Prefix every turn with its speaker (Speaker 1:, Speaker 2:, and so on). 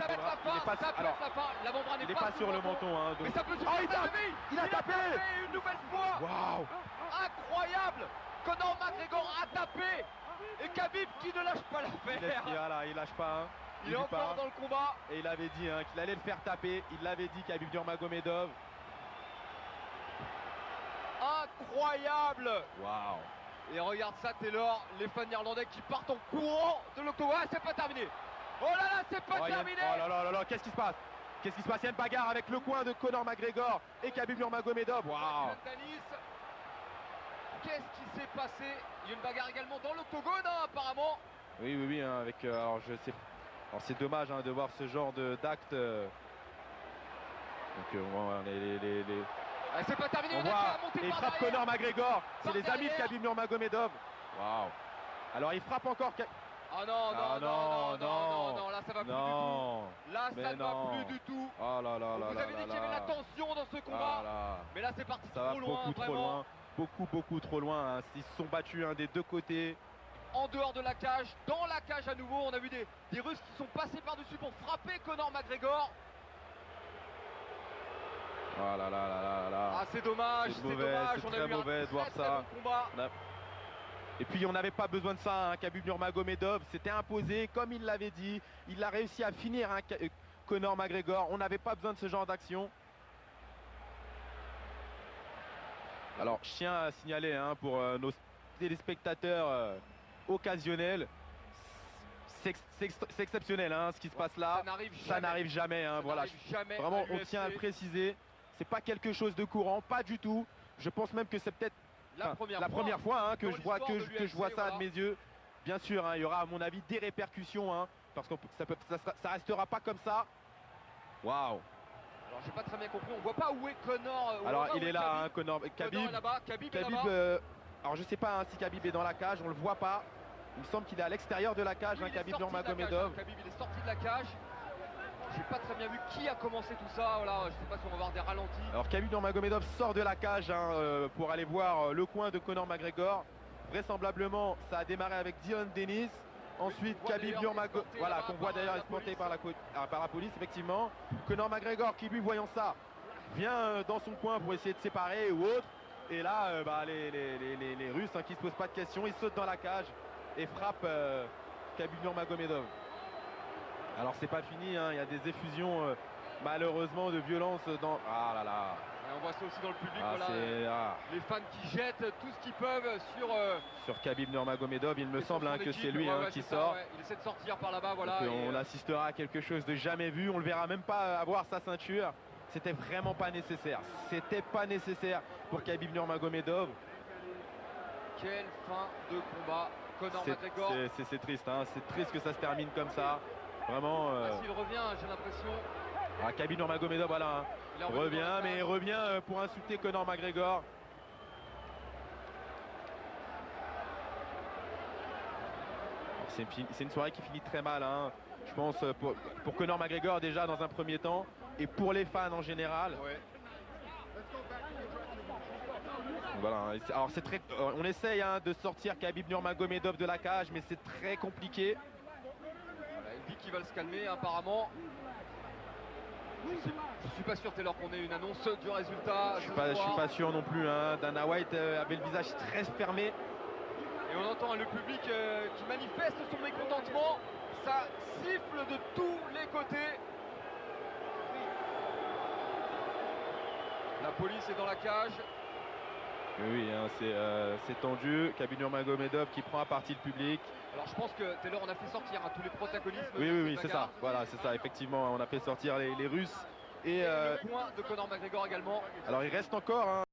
Speaker 1: Ça va être la fin, ça peut être la fin. L'avant-bras n'est
Speaker 2: il n'est pas sur le menton. Hein,
Speaker 1: mais
Speaker 2: donc...
Speaker 1: ça peut se
Speaker 2: Oh, il a tapé
Speaker 1: une nouvelle fois.
Speaker 2: Waouh!
Speaker 1: Incroyable. Conor McGregor a tapé. Et Khabib qui ne lâche pas l'affaire.
Speaker 2: Voilà, il lâche pas. Hein.
Speaker 1: Il est encore dans le combat.
Speaker 2: Et il avait dit qu'il allait le faire taper. Il l'avait dit, Khabib Nurmagomedov.
Speaker 1: Incroyable.
Speaker 2: Waouh!
Speaker 1: Et regarde ça, Taylor, les fans irlandais qui partent en courant de l'octogone. Ah, c'est pas terminé. Oh là là, c'est pas terminé.
Speaker 2: Oh là là là là, qu'est-ce qui se passe? Qu'est-ce qui se passe? Il y a une bagarre avec le coin de Conor McGregor et Khabib Nurmagomedov. Waouh!
Speaker 1: Qu'est-ce qui s'est passé? Il y a une bagarre également dans l'octogone, hein, apparemment.
Speaker 2: Oui, hein, avec. Alors, je sais. Alors, c'est dommage de voir ce genre d'acte. Donc,
Speaker 1: Ah, c'est pas terminé.
Speaker 2: On voit. Et il frappe Conor McGregor. C'est les amis de Khabib Nurmagomedov. Waouh! Alors, il frappe encore.
Speaker 1: Ah non, là ça va plus du tout. Là ça ne va plus du tout.
Speaker 2: Oh là là là.
Speaker 1: Vous avez dit qu'il y avait la tension dans ce combat. Mais là c'est parti trop loin, vraiment.
Speaker 2: Beaucoup trop loin. Hein. Ils se sont battus des deux côtés.
Speaker 1: En dehors de la cage, dans la cage à nouveau, on a vu des Russes qui sont passés par-dessus pour frapper Conor McGregor.
Speaker 2: Oh là là.
Speaker 1: Ah c'est dommage,
Speaker 2: c'est dommage. C'est très mauvais de voir ça.
Speaker 1: Bon combat.
Speaker 2: Et puis on n'avait pas besoin de ça, Khabib Nurmagomedov s'était imposé comme il l'avait dit. Il a réussi à finir Conor McGregor. On n'avait pas besoin de ce genre d'action. Alors je tiens à signaler pour nos téléspectateurs occasionnels, c'est exceptionnel ce qui se passe là. Ça n'arrive jamais. Voilà.
Speaker 1: Jamais
Speaker 2: vraiment on tient à le préciser. C'est pas quelque chose de courant, pas du tout. Je pense même que c'est peut-être la première fois que je vois ça de mes yeux. Bien sûr, il y aura à mon avis des répercussions, parce que ça restera pas comme ça. Waouh!
Speaker 1: Alors j'ai pas très bien compris, on voit pas où est Conor.
Speaker 2: Alors il est là, Conor.
Speaker 1: Khabib est là-bas, Khabib est là-bas.
Speaker 2: Alors je sais pas si Khabib est dans la cage, on le voit pas. Il me semble qu'il est à l'extérieur de la cage, Khabib Nurmagomedov.
Speaker 1: Khabib il est sorti de la cage. J'ai pas très bien vu qui a commencé tout ça. Voilà, je sais pas si on va voir des ralentis.
Speaker 2: Alors Khabib Nurmagomedov sort de la cage pour aller voir le coin de Conor McGregor. Vraisemblablement, ça a démarré avec Dylan Dennis. Ensuite, Khabib Nurmagomedov, voilà, qu'on voit d'ailleurs escorté par la police, effectivement. Conor McGregor qui, lui, voyant ça, vient dans son coin pour essayer de séparer ou autre. Et là, les Russes qui ne se posent pas de questions, ils sautent dans la cage et frappent Khabib Nurmagomedov. Alors c'est pas fini, il y a des effusions malheureusement de violence dans... Ah là là.
Speaker 1: Et on voit ça aussi dans le public, les fans qui jettent tout ce qu'ils peuvent
Speaker 2: sur Khabib Nurmagomedov. Il me semble que c'est lui qui sort.
Speaker 1: Il essaie de sortir par là-bas, voilà.
Speaker 2: On assistera à quelque chose de jamais vu. On le verra même pas avoir sa ceinture. C'était vraiment pas nécessaire. C'était pas nécessaire pour Khabib Nurmagomedov.
Speaker 1: Quelle fin de combat, Conor McGregor.
Speaker 2: C'est triste, c'est triste que ça se termine comme ça. Vraiment.
Speaker 1: S'il revient, j'ai l'impression.
Speaker 2: Khabib Nurmagomedov, voilà. Il revient, mais il revient pour insulter Conor McGregor. C'est une soirée qui finit très mal, je pense, pour Conor McGregor déjà dans un premier temps, et pour les fans en général.
Speaker 1: Ouais.
Speaker 2: Voilà. Alors c'est très. On essaye de sortir Khabib Nurmagomedov de la cage, mais c'est très compliqué.
Speaker 1: Voilà, il dit qu'il va se calmer apparemment. Je suis pas sûr, Taylor, qu'on ait une annonce du résultat.
Speaker 2: Je suis pas sûr non plus. Dana White avait le visage très fermé.
Speaker 1: Et on entend le public qui manifeste son mécontentement. Ça siffle de tous les côtés. La police est dans la cage.
Speaker 2: Oui, c'est tendu. Khabib Nurmagomedov qui prend à partie le public.
Speaker 1: Alors je pense que Taylor, on a fait sortir tous les protagonistes.
Speaker 2: Oui, c'est ça. Voilà, c'est ça. Effectivement, on a fait sortir les Russes. Et
Speaker 1: le point de Conor McGregor également.
Speaker 2: Alors il reste encore